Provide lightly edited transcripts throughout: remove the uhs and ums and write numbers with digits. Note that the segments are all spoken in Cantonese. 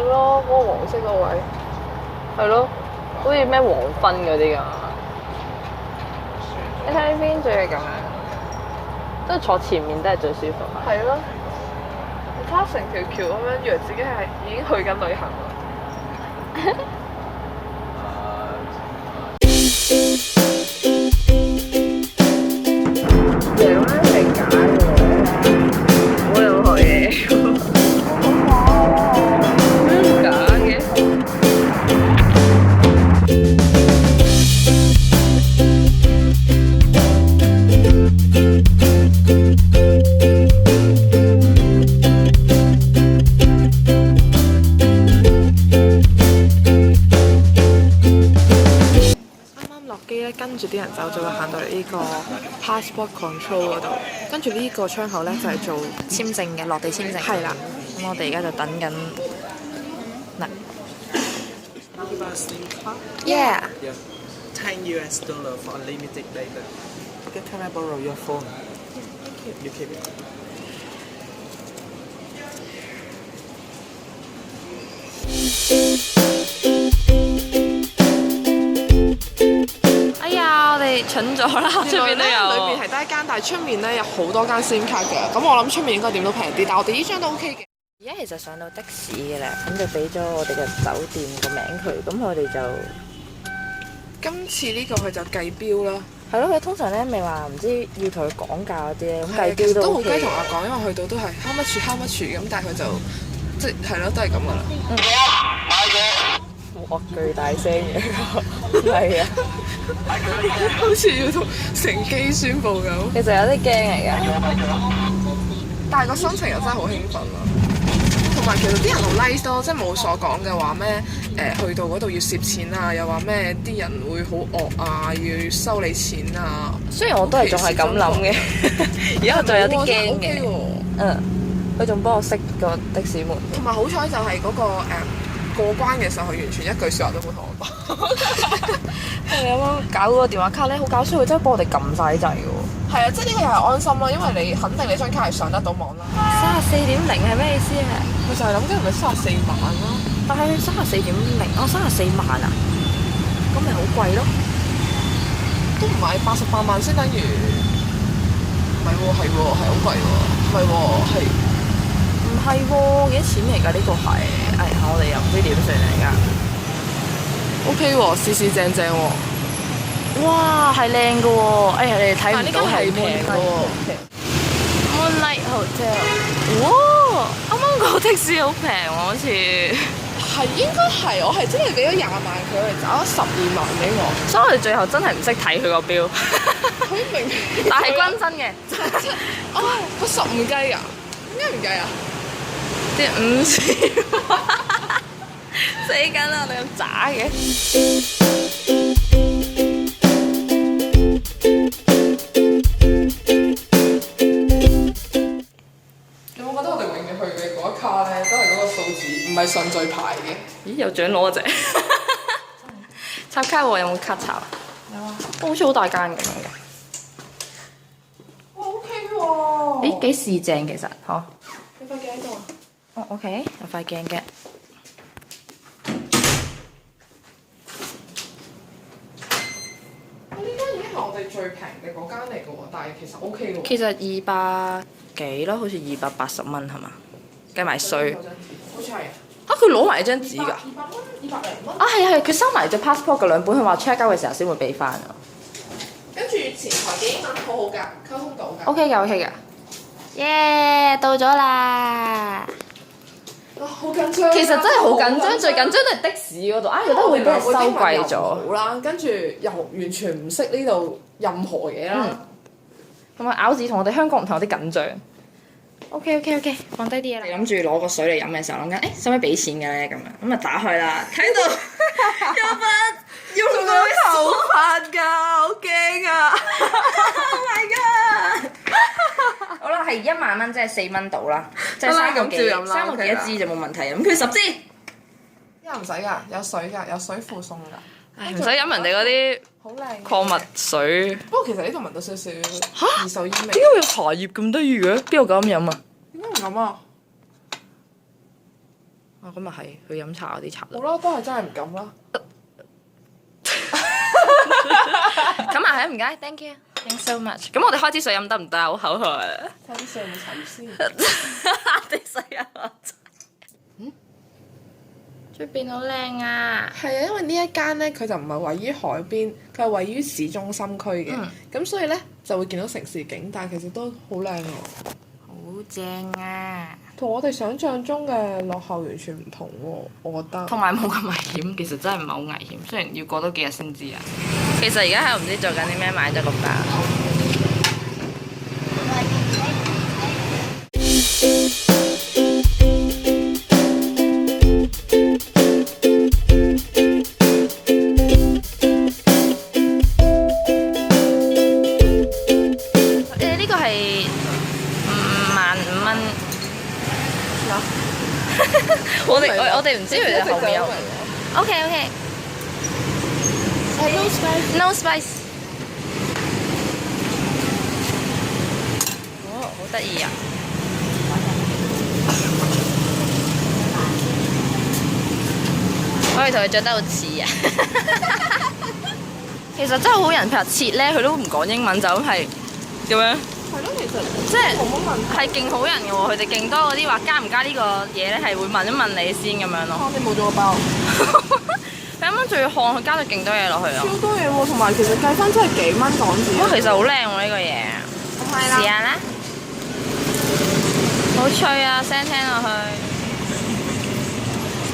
咯，嗰、個黃色嗰位。係咯，好似咩黃昏嗰啲㗎。你睇呢邊最係咁樣，即係坐前面都係最舒服。係咯，你睇下成條橋咁樣，以為自己係已經去緊旅行啦。樣咧係假嘅，冇任何嘢。假嘅。跟住啲人走就會行到嚟呢個 passport control 嗰度，跟住呢個窗口咧就係做簽證嘅落地簽證。係啦，咁我哋而家就等緊嗱。Yeah。 $10 for unlimited data. Okay, can I borrow your phone? You keep it. 哎呀，我哋蠢咗啦！出邊都有。裏面係得一間，但係出面咧有好多間 SIM 卡嘅。咁我諗出面應該點都平啲，但係我哋呢張都 OK 嘅。而家其實上到的士嘅啦，咁就俾咗我哋嘅酒店個名佢，咁我哋就今次呢個佢就計標啦。係咯，佢通常咧咪話唔知要同佢講價嗰啲咧，咁計其實標都都好雞 OK 同我講，因為去到都係 how much 咁，但係佢就即係咯，都係咁噶啦。哇！巨大聲嘅，係啊，好似要同乘機宣佈咁。其實有啲驚嚟㗎。但係個心情又真係好興奮啊！同埋其實啲人好 nice 咯，即係冇所講嘅話咩去到嗰度要攝錢啊，又話咩啲人會好惡啊，要收你錢啊。雖然我都係仲係咁諗嘅，而家我仲有啲驚嘅。嗯，佢仲幫我熄個的士門。同埋好彩就係嗰個過關嘅時候，佢完全一句説話都冇同我講。係啊，搞嗰個電話卡咧，好搞笑，佢真係幫我哋撳晒啲掣嘅喎。係啊，即係呢個又係安心啦，因為你肯定你張卡係上得到網啦。34.0係咩意思啊？佢就係諗緊係咪34萬咯？但係34.0，34萬啊？咁咪好貴咯？都唔係88萬先等於，唔係喎，係喎，係好貴喎，唔係喎，係。唔係喎，幾多錢嚟㗎？呢個係，哎呀，我哋又唔知點算嚟㗎。OK 喎，試試正正喎。哇，係靚㗎喎！哎呀，你哋睇唔到係平嘅喎。Moonlight Hotel， 哇！啱啱個的士好平喎，好似。係應該係，我係真係俾咗20萬佢，哋找咗12萬俾我。所以我哋最後真係唔識睇佢個表。佢明，但係均真嘅。啊，佢15計啊？點解唔計啊？啲50，死緊啦！我哋咁渣嘅。有冇覺得我哋永遠去嘅嗰一卡咧，都係嗰個數字，唔係順序排嘅？咦？有獎攞隻插卡喎，有冇卡插啊？有啊。好似好大間咁樣嘅。哇，OK 喎。咦？幾市正其實，嗬？你塊鏡喺度啊？哦，OK，有塊鏡嘅。呢間已經係我哋最平嘅嗰間嚟嘅喎，但係其實 OK 喎。其實200幾咯，好似280蚊係嘛？計埋稅。好似係。啊！佢攞埋張紙㗎。200蚊，200零蚊。啊係啊係，佢收埋隻 passport 嘅兩本，佢話 check out 嘅時候先會俾翻啊。跟住前台嘅英文好好㗎，溝通到㗎。OK 㗎 OK 㗎。耶！到咗啦！哇！好緊張。其實真係好緊張，最緊張都係的士嗰度，覺得會俾人收貴咗。好啦，跟住又完全唔識呢度任何嘢啦。同埋咬字同我哋香港唔同，有啲緊張。OK，放低啲嘢啦。諗住攞個水嚟飲嘅時候，諗緊誒使唔使俾錢嘅咧咁樣，咁啊打開啦，睇到有筆用個頭髮㗎，好驚啊 ！Oh my god！好啦，係1萬蚊，即係4蚊到啦，即係3個幾一支就冇問題。咁佢10支。因為唔使㗎，有水㗎，有水附送㗎。唔使飲人哋嗰啲好靚礦物水。不過其實呢度聞到少少二手煙味。點解會有茶葉咁得意嘅？邊度咁飲啊？點解唔咁啊？哦，咁啊係，去飲茶嗰啲茶好啦，都係真係唔敢啦。咁啊係，唔該，thank you，thanks so much。咁我哋開支水飲得唔得？好口渴啊！睇啲水有冇茶葉先。啲水啊！出邊好靚啊！係啊，因為呢一間咧，佢就唔係位於海邊，佢係位於市中心區嘅，咁、所以咧就會見到城市景，但係其實都好靚喎。好正啊！同我哋想象中嘅落後完全唔同喎，我覺得。同埋冇咁危險，其實真係唔係好危險，雖然要過多幾日先知啊。其實而家係唔知做緊啲咩，買咗個包。呢個係15,000蚊。我哋唔知佢哋後面有。OK。No spice。哦，好得意啊！我哋同佢着得好似啊！其實真係好人，譬如切咧，佢都唔講英文，就咁係咁樣。係咯，其實即係冇乜問題。係勁好人嘅喎，佢哋勁多嗰啲話加唔加呢個嘢咧，係會問一問你先咁樣咯。你冇咗個包。佢啱啱仲要看佢加咗勁多嘢落去啊！超多嘢喎，同埋其實計翻真係幾蚊港紙。哇，其實好靚喎呢個嘢，試下啦，好脆啊，聲聽落去。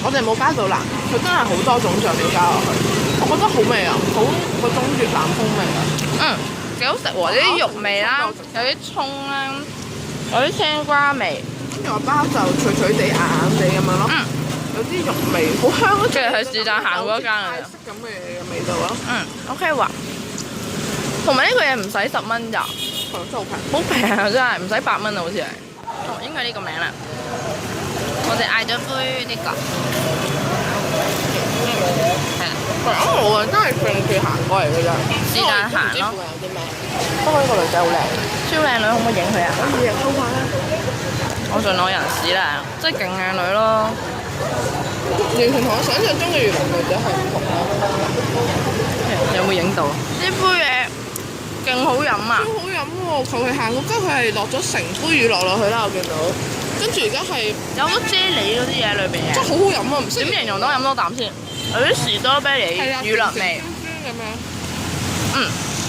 我哋冇加到辣，佢真係好多種醬料加落去，我覺得好味啊，好嗰種越南風味啊。幾好食喎！有啲肉味啦，有啲葱啦，有啲青瓜味。跟住個包就脆脆地、硬硬地咁樣咯。有啲肉味，好香咯。即係去是但行嗰間啊。泰式咁嘅味道咯。OK 喎。同埋呢個嘢唔使10蚊咋，真係好平。好平啊！真係唔使8蚊啊，好似係。哦，應該呢個名啦。我哋嗌咗杯呢個。係啊。我啊真係上次行過嚟嘅咋。是但行咯。有啲咩？不過呢個女仔好靚。超靚女，可唔可以影佢啊？可以啊，偷拍啦。我盡我人事啦，即係勁靚女咯。完全同我想象中嘅越南女仔係唔同啦。有冇影到？呢杯嘢勁好飲啊！超好飲喎！求其行過街，佢係落咗成杯乳酪落去啦，我見到。跟住而家係有好多啫喱嗰啲嘢喺裏邊嘅。真係好好飲啊！唔識點形容都飲多啖先。有啲士多啤梨乳酪味。咁樣。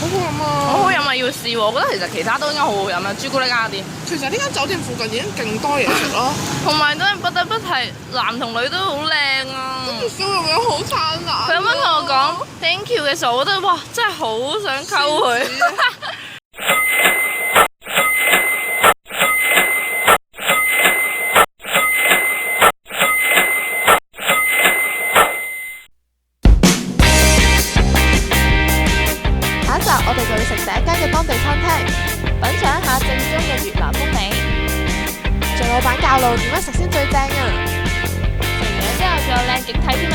好好飲啊！好好飲啊！要試喎，我覺得其實其他都應該好好飲啊，朱古力加啲。其實呢間酒店附近已經勁多嘢食咯，同埋真係不得不提，男同女都好靚啊！跟住笑容又好燦爛。佢啱啱同我講 thank you 嘅時候，我覺得哇，真係好想溝佢。下一集我哋就要食第一間嘅當地餐廳，品嚐一下正宗嘅越南風味。做老闆教路點樣食先最正啊！食完之後仲有靚極睇添啊！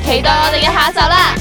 期待我哋嘅下集啦！